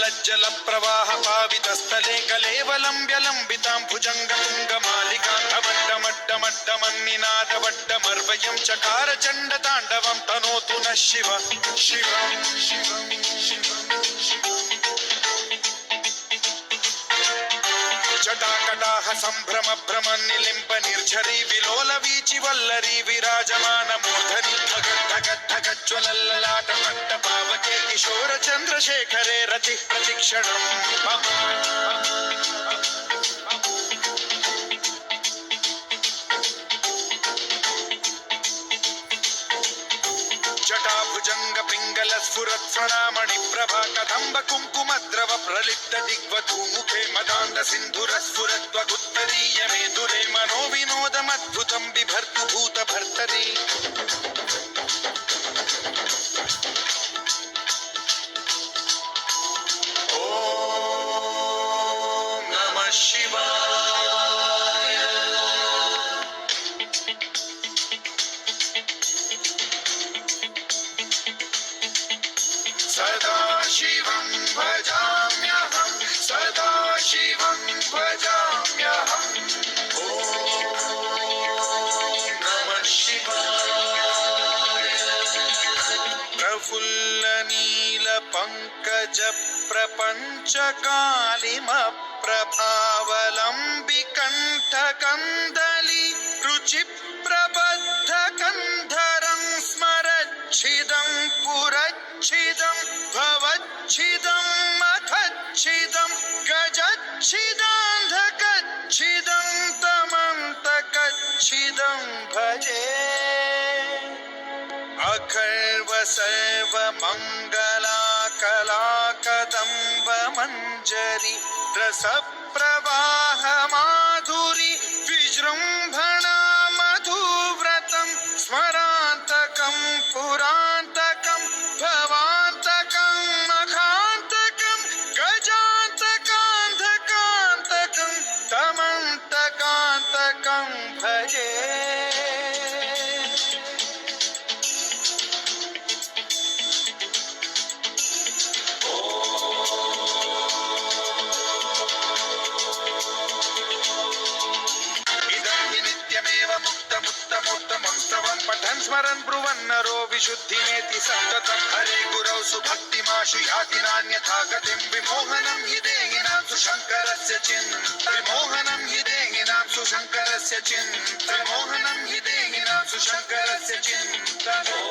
गलज्जल प्रवाह पावितस्थले कलेवलम्ब्य लम्बितां भुजङ्गतुङ्गमालिकामड्डमड्डमड्डमन्निनादवड्डमर्वयं चकार चण्डताण्डवं तनोतु नः शिव शिवं शिवं जटाकटाह सम्भ्रम भ्रम निलिम्ब निर्झरी विलोल वीचि वल्लरी विराजमान मूर्धनि धगद्धगज्ज्वलल्ललाट मट्ट पावके किशोर चन्द्रशेखरे रतिः प्रतिक्षणम् जटाभुजंग पिंगल स्फुरत् स्वर्णामणि प्रभा कदम्ब कुंकुमद्रव प्रलिप्त दिग्वधू मुखे मदान्ध सिन्धुर स्फुरत्वगुत्तरीय मेदुरे मनो विनोदमद्भुतं बिभर्तु भूत भर्तरी ओम नमः शिवाय सदा शिवं भजाम्यहं सदा शिवं भजाम्यहम् ॐ नमः शिवाय प्रफुल्ल नील पंकज प्रपंच कालिम प्रभावलंबि कंठ कंदली रुचि प्रबद्ध कंधरं स्मरच्छिदं पुरच्छिदं भवच्छिदं मखच्छिदं गजच्छिदान्धकच्छिदं तमन्तकच्छिदं भजे अखर्व सर्व मंगला कला कदम्ब मंजरी रस प्रवाह माधुरी विजृंभणा मधुव्रतं स्मरान्तकं पुरान्तकं भवान्तकं मखान्तकं गजान्तकान्धकान्तकं तमन्तकान्तकं भजे पठन् स्मरन् ब्रुवन्नरो विशुद्धिमेति सन्ततं हरे गुरौ सुभक्तिमाशु याति नान्यथा गतिं विमोहनं हि देहिनां सुशङ्करस्य विमोहनं हि देहिनां सुशङ्करस्य विमोहनं हि देहिनां सुशङ्करस्य चिन्तनम्